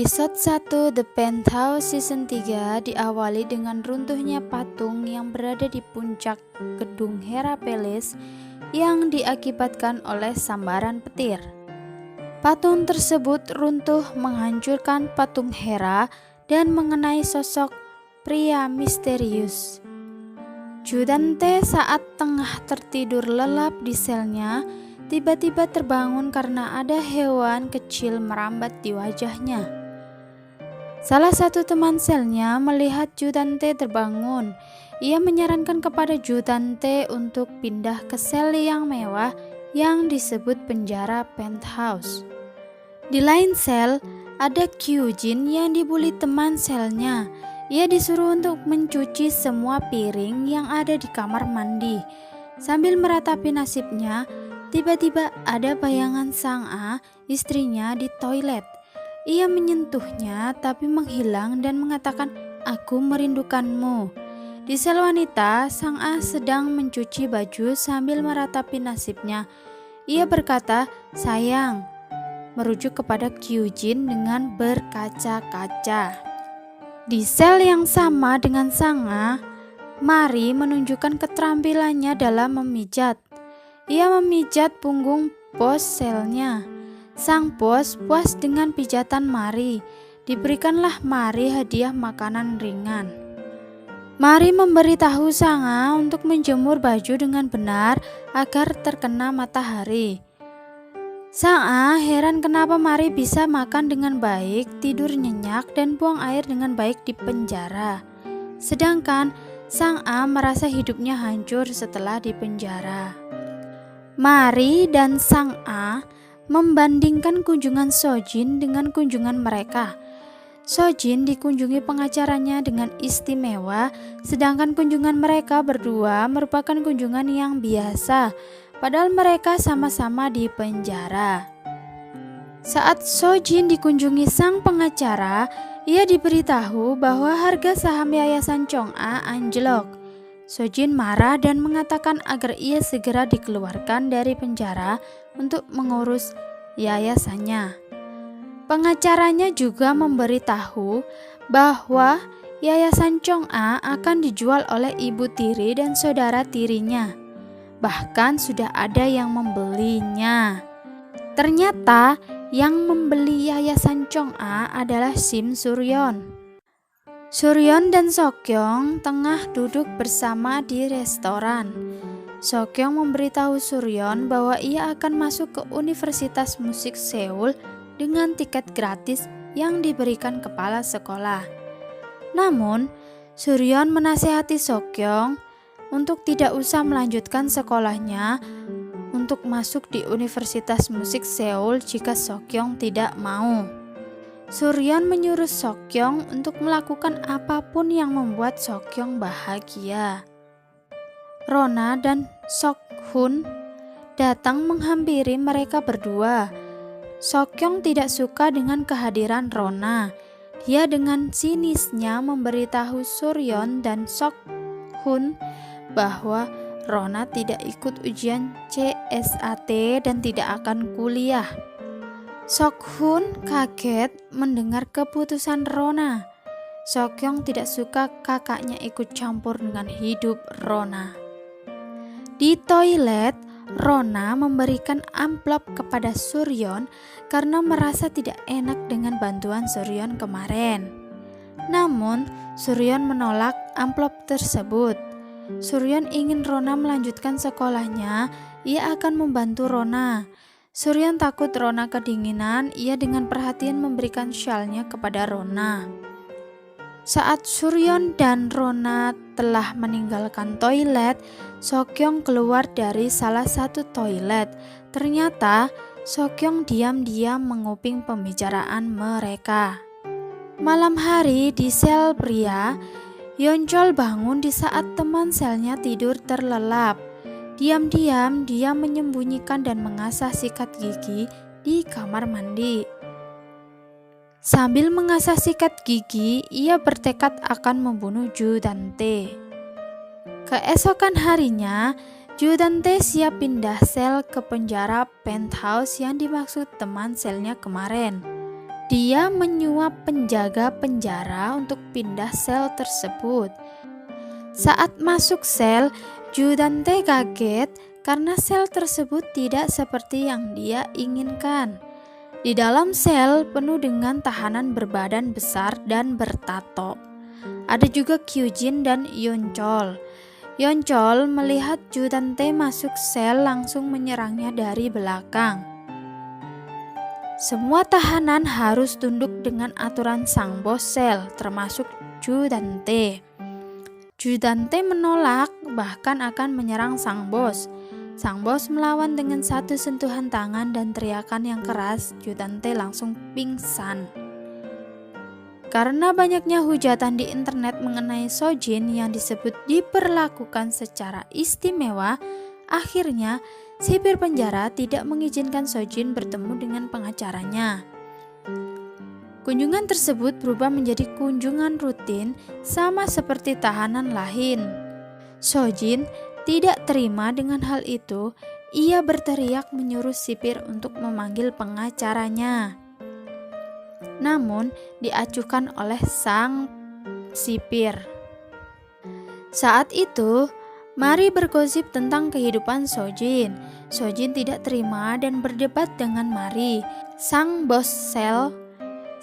Episode 1 The Penthouse Season 3 diawali dengan runtuhnya patung yang berada di puncak gedung Hera Palace yang diakibatkan oleh sambaran petir. Patung tersebut runtuh menghancurkan patung Hera dan mengenai sosok pria misterius. Judante saat tengah tertidur lelap di selnya tiba-tiba terbangun karena ada hewan kecil merambat di wajahnya. Salah satu teman selnya melihat Judante terbangun. Ia menyarankan kepada Judante untuk pindah ke sel yang mewah yang disebut penjara penthouse. Di lain sel, ada Kyujin yang dibully teman selnya. Ia disuruh untuk mencuci semua piring yang ada di kamar mandi. Sambil meratapi nasibnya, tiba-tiba ada bayangan Sang A, istrinya, di toilet. Ia menyentuhnya tapi menghilang dan mengatakan, "Aku merindukanmu." Di sel wanita, Sang A sedang mencuci baju sambil meratapi nasibnya. Ia berkata, "Sayang," merujuk kepada Kyujin dengan berkaca-kaca. Di sel yang sama dengan Sang A, Mari menunjukkan keterampilannya dalam memijat. Ia memijat punggung bos selnya. Sang bos puas dengan pijatan Mari. Diberikanlah Mari hadiah makanan ringan. Mari memberitahu Sang A untuk menjemur baju dengan benar agar terkena matahari. Sang A heran kenapa Mari bisa makan dengan baik, tidur nyenyak, dan buang air dengan baik di penjara. Sedangkan Sang A merasa hidupnya hancur setelah di penjara. Mari dan Sang A membandingkan kunjungan Sojin dengan kunjungan mereka. Sojin dikunjungi pengacaranya dengan istimewa, sedangkan kunjungan mereka berdua merupakan kunjungan yang biasa, padahal mereka sama-sama di penjara. Saat Sojin dikunjungi sang pengacara, ia diberitahu bahwa harga saham Yayasan Chong'a anjlok. Sojin marah dan mengatakan agar ia segera dikeluarkan dari penjara untuk mengurus yayasannya. Pengacaranya juga memberitahu bahwa Yayasan Chong'a akan dijual oleh ibu tiri dan saudara tirinya. Bahkan sudah ada yang membelinya. Ternyata yang membeli Yayasan Chong'a adalah Sim Suryon. Suryon dan Sokyong tengah duduk bersama di restoran. Sokyong memberitahu Suryon bahwa ia akan masuk ke Universitas Musik Seoul dengan tiket gratis yang diberikan kepala sekolah. Namun, Suryon menasihati Sokyong untuk tidak usah melanjutkan sekolahnya untuk masuk di Universitas Musik Seoul jika Sokyong tidak mau. Suryon menyuruh Sokyong untuk melakukan apapun yang membuat Sokyong bahagia. Rona dan Sokhun datang menghampiri mereka berdua. Sokyong tidak suka dengan kehadiran Rona. Dia dengan sinisnya memberitahu Suryon dan Sokhun bahwa Rona tidak ikut ujian CSAT dan tidak akan kuliah. Sokhun kaget mendengar keputusan Rona. Sokyong tidak suka kakaknya ikut campur dengan hidup Rona. Di toilet, Rona memberikan amplop kepada Suryon karena merasa tidak enak dengan bantuan Suryon kemarin. Namun, Suryon menolak amplop tersebut. Suryon ingin Rona melanjutkan sekolahnya, ia akan membantu Rona. Suryon takut Rona kedinginan, ia dengan perhatian memberikan syalnya kepada Rona. Saat Suryon dan Rona telah meninggalkan toilet, Sokyong keluar dari salah satu toilet. Ternyata Sokyong diam-diam menguping pembicaraan mereka. Malam hari di sel pria, Yeonchol bangun di saat teman selnya tidur terlelap. Diam-diam dia menyembunyikan dan mengasah sikat gigi di kamar mandi. Sambil mengasah sikat gigi, ia bertekad akan membunuh Judante. Keesokan harinya, Judante siap pindah sel ke penjara penthouse yang dimaksud teman selnya kemarin. Dia menyuap penjaga penjara untuk pindah sel tersebut. Saat masuk sel, Judante kaget karena sel tersebut tidak seperti yang dia inginkan. Di dalam sel penuh dengan tahanan berbadan besar dan bertato. Ada juga Kyujin dan Yeonchol. Yeonchol melihat Judante masuk sel langsung menyerangnya dari belakang. Semua tahanan harus tunduk dengan aturan sang bos sel, termasuk Judante. Judante menolak, bahkan akan menyerang sang bos. Sang bos melawan dengan satu sentuhan tangan dan teriakan yang keras. Judante langsung pingsan. Karena banyaknya hujatan di internet mengenai Sojin yang disebut diperlakukan secara istimewa, akhirnya sipir penjara tidak mengizinkan Sojin bertemu dengan pengacaranya. Kunjungan tersebut berubah menjadi kunjungan rutin sama seperti tahanan lain. Sojin tidak terima dengan hal itu. Ia berteriak menyuruh sipir untuk memanggil pengacaranya. Namun diacuhkan oleh sang sipir. Saat itu, Mari bergosip tentang kehidupan Sojin. Sojin tidak terima dan berdebat dengan Mari. Sang bos sel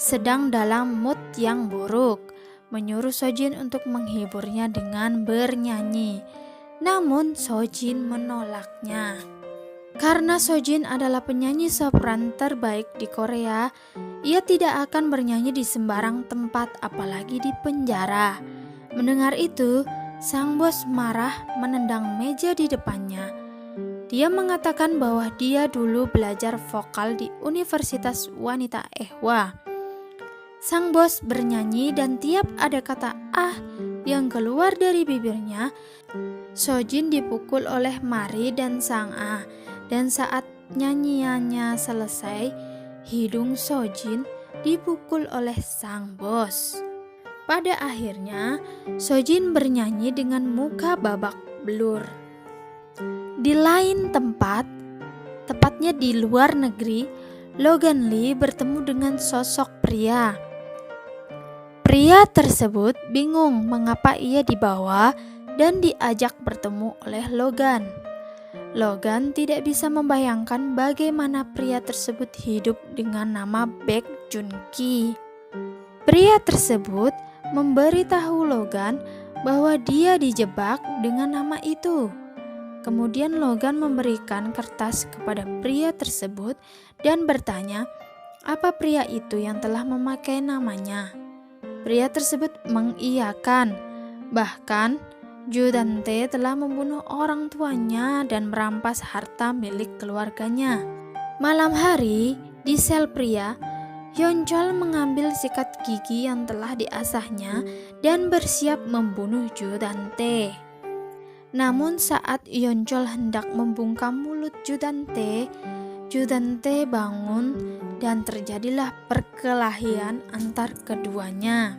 sedang dalam mood yang buruk, menyuruh Sojin untuk menghiburnya dengan bernyanyi. Namun Sojin menolaknya. Karena Sojin adalah penyanyi sopran terbaik di Korea, ia tidak akan bernyanyi di sembarang tempat, apalagi di penjara. Mendengar itu, sang bos marah menendang meja di depannya. Dia mengatakan bahwa dia dulu belajar vokal di Universitas Wanita Ehwa. Sang bos bernyanyi dan tiap ada kata "ah" yang keluar dari bibirnya, Sojin dipukul oleh Mari dan sang "ah". Dan saat nyanyiannya selesai, hidung Sojin dipukul oleh sang bos. Pada akhirnya, Sojin bernyanyi dengan muka babak belur. Di lain tempat, tepatnya di luar negeri, Logan Lee bertemu dengan sosok pria. Pria tersebut bingung mengapa ia dibawa dan diajak bertemu oleh Logan. Logan tidak bisa membayangkan bagaimana pria tersebut hidup dengan nama Baek Jun-ki. Pria tersebut memberitahu Logan bahwa dia dijebak dengan nama itu. Kemudian Logan memberikan kertas kepada pria tersebut dan bertanya, apa pria itu yang telah memakai namanya? Pria tersebut mengiyakan. Bahkan Judante telah membunuh orang tuanya dan merampas harta milik keluarganya. Malam hari, di sel pria, Yeonchol mengambil sikat gigi yang telah diasahnya dan bersiap membunuh Judante. Namun saat Yeonchol hendak membungkam mulut Judante, Judante bangun dan terjadilah perkelahian antar keduanya.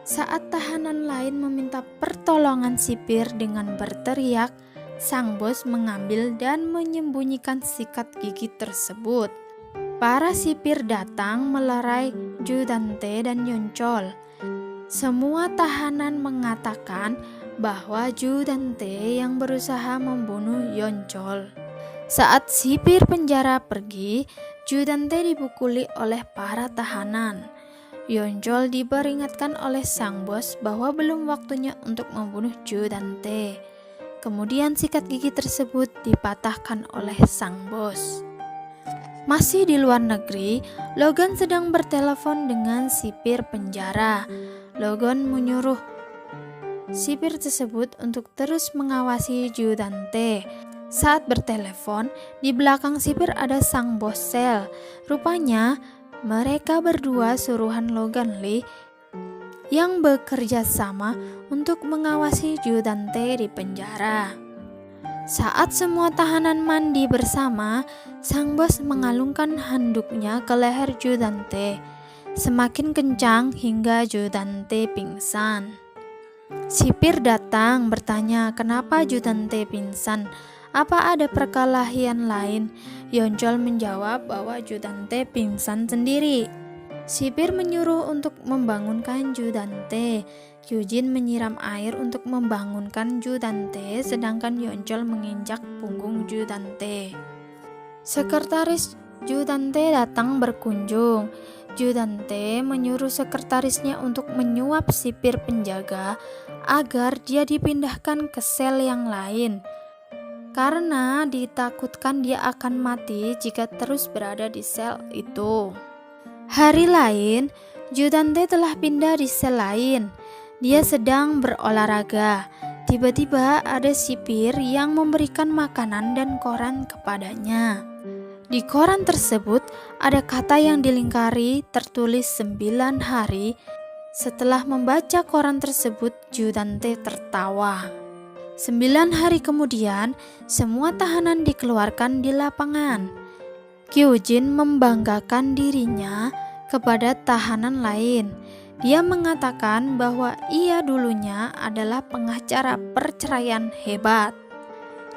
Saat tahanan lain meminta pertolongan sipir dengan berteriak, sang bos mengambil dan menyembunyikan sikat gigi tersebut. Para sipir datang melerai Judante dan Yeonchol. Semua tahanan mengatakan bahwa Judante yang berusaha membunuh Yeonchol. Saat sipir penjara pergi, Judante dipukuli oleh para tahanan. Yeonchol diperingatkan oleh sang bos bahwa belum waktunya untuk membunuh Judante. Kemudian sikat gigi tersebut dipatahkan oleh sang bos. Masih di luar negeri, Logan sedang bertelepon dengan sipir penjara. Logan menyuruh sipir tersebut untuk terus mengawasi Judante. Saat bertelepon, di belakang sipir ada sang bos sel. Rupanya mereka berdua suruhan Logan Lee yang bekerja sama untuk mengawasi Judante di penjara. Saat semua tahanan mandi bersama, sang bos mengalungkan handuknya ke leher Judante semakin kencang hingga Judante pingsan. Sipir datang bertanya kenapa Judante pingsan. Apa ada perkelahian lain? Yeonchol menjawab bahwa Judante pingsan sendiri. Sipir menyuruh untuk membangunkan Ju Dante. Kyujin menyiram air untuk membangunkan Ju Dante, sedangkan Yeonjol menginjak punggung Ju Dante. Sekretaris Ju Dante datang berkunjung. Ju Dante menyuruh sekretarisnya untuk menyuap sipir penjaga agar dia dipindahkan ke sel yang lain, karena ditakutkan dia akan mati jika terus berada di sel itu. Hari lain, Ju Dante telah pindah di sel lain. Dia sedang berolahraga. Tiba-tiba ada sipir yang memberikan makanan dan koran kepadanya. Di koran tersebut ada kata yang dilingkari tertulis 9 hari. Setelah membaca koran tersebut, Ju Dante tertawa. 9 hari kemudian, semua tahanan dikeluarkan di lapangan. Kyujin membanggakan dirinya kepada tahanan lain. Dia mengatakan bahwa ia dulunya adalah pengacara perceraian hebat.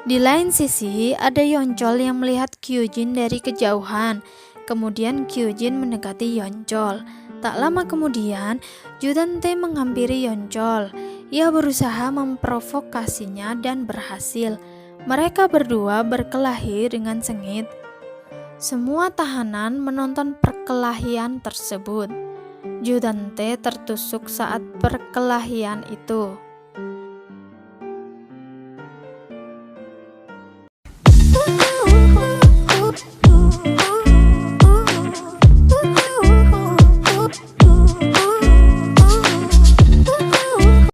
Di lain sisi, ada Yeonjol yang melihat Kyujin dari kejauhan. Kemudian Kyujin mendekati Yeonjol. Tak lama kemudian, Ju Dante menghampiri Yeonjol. Ia berusaha memprovokasinya dan berhasil. Mereka berdua berkelahi dengan sengit. Semua tahanan menonton perkelahian tersebut. Ju Dante tertusuk saat perkelahian itu.